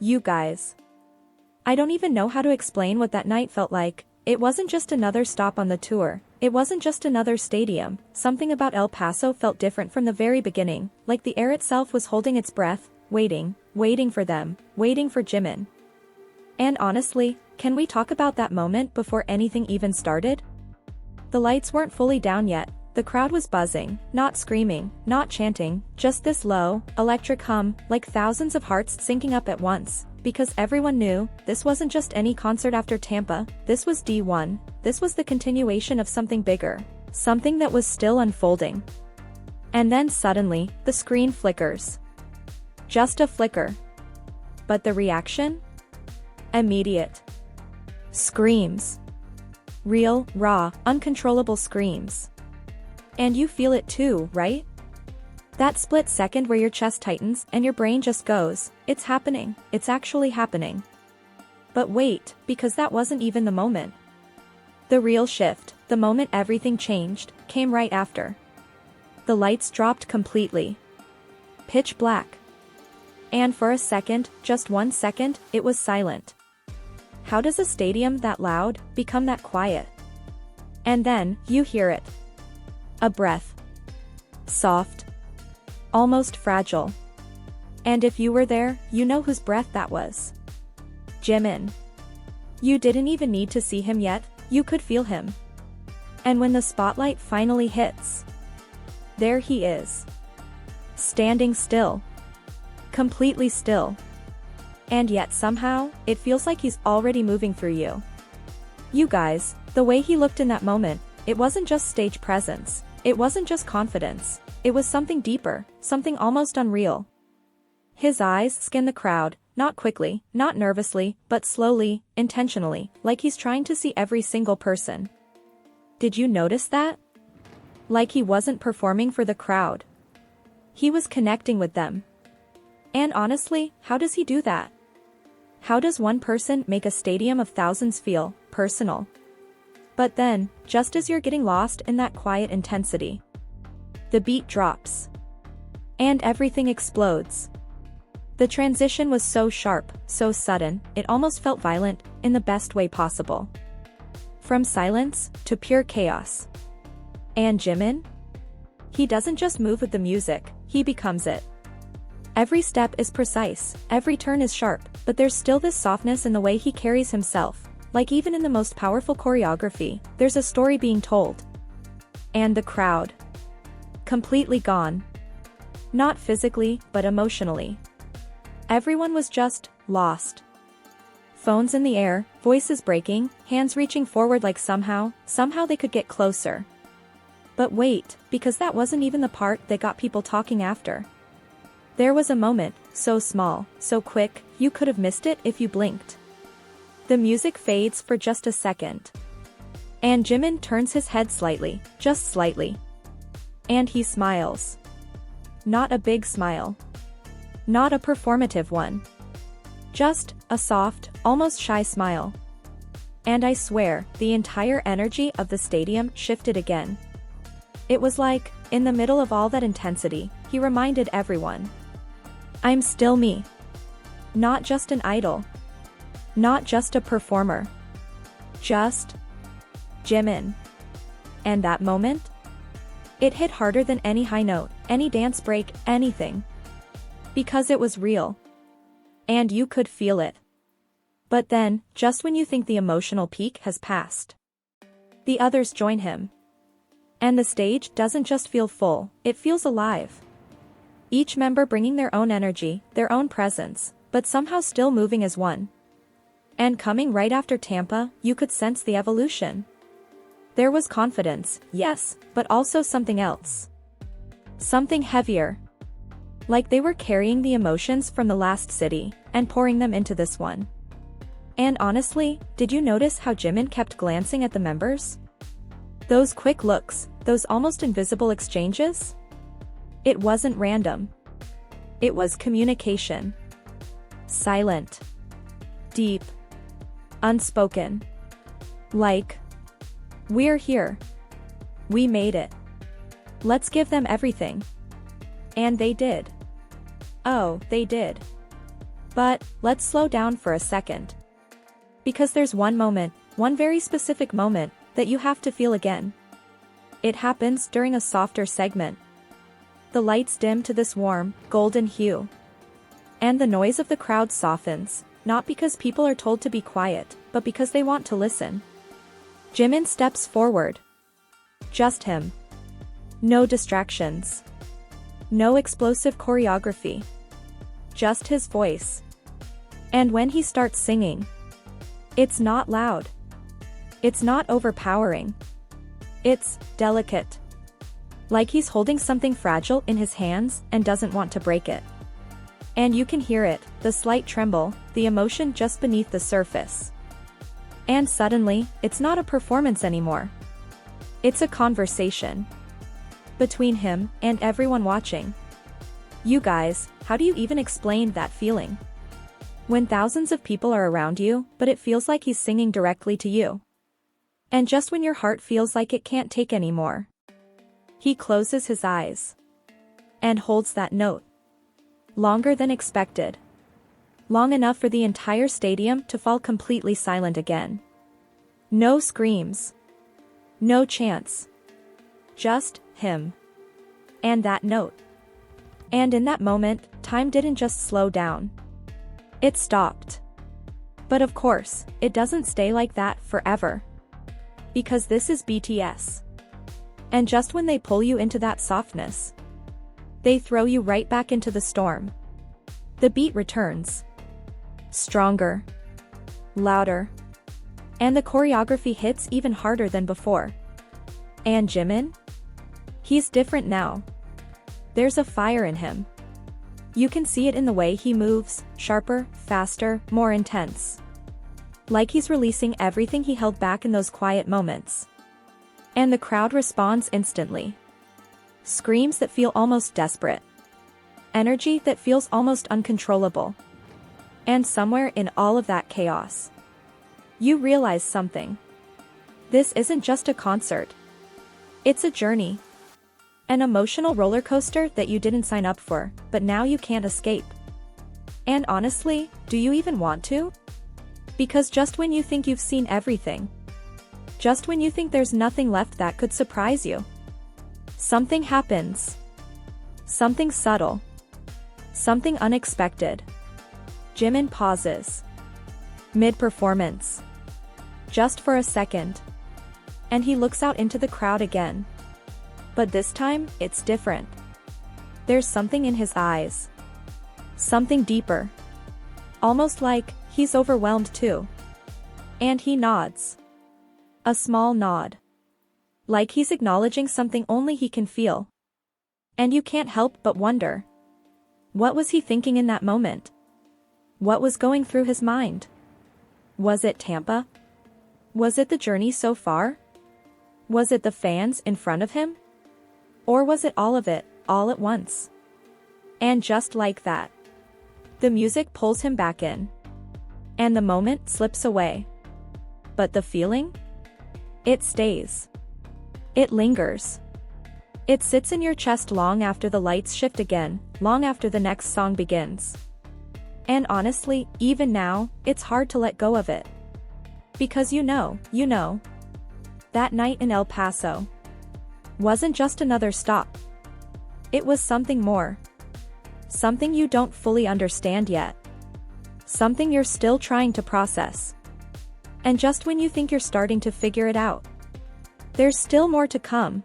You guys. I don't even know how to explain what that night felt like. It wasn't just another stop on the tour. It wasn't just another stadium. Something about El Paso felt different from the very beginning, like the air itself was holding its breath, waiting for them, waiting for Jimin. And honestly, can we talk about that moment before anything even started? The lights weren't fully down yet. The crowd was buzzing, not screaming, not chanting, just this low, electric hum, like thousands of hearts syncing up at once. Because everyone knew, this wasn't just any concert after Tampa, this was D-1, this was the continuation of something bigger. Something that was still unfolding. And then suddenly, the screen flickers. Just a flicker. But the reaction? Immediate. Screams. Real, raw, uncontrollable screams. And you feel it too, right? That split second where your chest tightens and your brain just goes, it's happening, it's actually happening. But wait, because that wasn't even the moment. The real shift, the moment everything changed, came right after. The lights dropped completely. Pitch black. And for a second, just 1 second, it was silent. How does a stadium that loud become that quiet? And then, you hear it. A breath. Soft. Almost fragile. And if you were there, you know whose breath that was. Jimin. You didn't even need to see him yet, you could feel him. And when the spotlight finally hits, there he is. Standing still. Completely still. And yet somehow, it feels like he's already moving through you. You guys, the way he looked in that moment, it wasn't just stage presence, it wasn't just confidence, it was something deeper, something almost unreal. His eyes scanned the crowd, not quickly, not nervously, but slowly, intentionally, like he's trying to see every single person. Did you notice that? Like he wasn't performing for the crowd. He was connecting with them. And honestly, how does he do that? How does one person make a stadium of thousands feel personal? But then, just as you're getting lost in that quiet intensity, the beat drops. And everything explodes. The transition was so sharp, so sudden, it almost felt violent, in the best way possible. From silence, to pure chaos. And Jimin? He doesn't just move with the music, he becomes it. Every step is precise, every turn is sharp, but there's still this softness in the way he carries himself. Like even in the most powerful choreography, there's a story being told. And the crowd. Completely gone. Not physically, but emotionally. Everyone was just lost. Phones in the air, voices breaking, hands reaching forward like somehow they could get closer. But wait, because that wasn't even the part that got people talking after. There was a moment, so small, so quick, you could have missed it if you blinked. The music fades for just a second. And Jimin turns his head slightly, just slightly. And he smiles. Not a big smile. Not a performative one. Just a soft, almost shy smile. And I swear, the entire energy of the stadium shifted again. It was like, in the middle of all that intensity, he reminded everyone. I'm still me. Not just an idol. Not just a performer. Just Jimin. And that moment? It hit harder than any high note, any dance break, anything. Because it was real. And you could feel it. But then, just when you think the emotional peak has passed, the others join him. And the stage doesn't just feel full, it feels alive. Each member bringing their own energy, their own presence, but somehow still moving as one. And coming right after Tampa, you could sense the evolution. There was confidence, yes, but also something else. Something heavier. Like they were carrying the emotions from the last city, and pouring them into this one. And honestly, did you notice how Jimin kept glancing at the members? Those quick looks, those almost invisible exchanges? It wasn't random. It was communication. Silent. Deep. Unspoken. Like, we're here. We made it. Let's give them everything. And they did. Oh, they did. But, let's slow down for a second. Because there's one moment, one very specific moment, that you have to feel again. It happens during a softer segment. The lights dim to this warm, golden hue. And the noise of the crowd softens, not because people are told to be quiet, but because they want to listen. Jimin steps forward. Just him. No distractions. No explosive choreography. Just his voice. And when he starts singing, it's not loud. It's not overpowering. It's delicate. Like he's holding something fragile in his hands and doesn't want to break it. And you can hear it, the slight tremble, the emotion just beneath the surface. And suddenly, it's not a performance anymore. It's a conversation. Between him and everyone watching. You guys, how do you even explain that feeling? When thousands of people are around you, but it feels like he's singing directly to you. And just when your heart feels like it can't take anymore. He closes his eyes. And holds that note. Longer than expected. Long enough for the entire stadium to fall completely silent again. No screams. No chants. Just him. And that note. And in that moment, time didn't just slow down. It stopped. But of course, it doesn't stay like that forever. Because this is BTS. And just when they pull you into that softness, they throw you right back into the storm. The beat returns. Stronger. Louder. And the choreography hits even harder than before. And Jimin? He's different now. There's a fire in him. You can see it in the way he moves, sharper, faster, more intense. Like he's releasing everything he held back in those quiet moments. And the crowd responds instantly. Screams that feel almost desperate. Energy that feels almost uncontrollable. And somewhere in all of that chaos, you realize something. This isn't just a concert. It's a journey. An emotional roller coaster that you didn't sign up for, but now you can't escape. And honestly, do you even want to? Because just when you think you've seen everything, just when you think there's nothing left that could surprise you, something happens. Something subtle. Something unexpected. Jimin pauses. Mid-performance. Just for a second. And he looks out into the crowd again. But this time, it's different. There's something in his eyes. Something deeper. Almost like, he's overwhelmed too. And he nods. A small nod. Like he's acknowledging something only he can feel. And you can't help but wonder. What was he thinking in that moment? What was going through his mind? Was it Tampa? Was it the journey so far? Was it the fans in front of him? Or was it all of it, all at once? And just like that, the music pulls him back in. And the moment slips away. But the feeling? It stays. It lingers. It sits in your chest long after the lights shift again, long after the next song begins. And honestly, even now, it's hard to let go of it. Because you know, that night in El Paso wasn't just another stop. It was something more. Something you don't fully understand yet. Something you're still trying to process. And just when you think you're starting to figure it out, there's still more to come.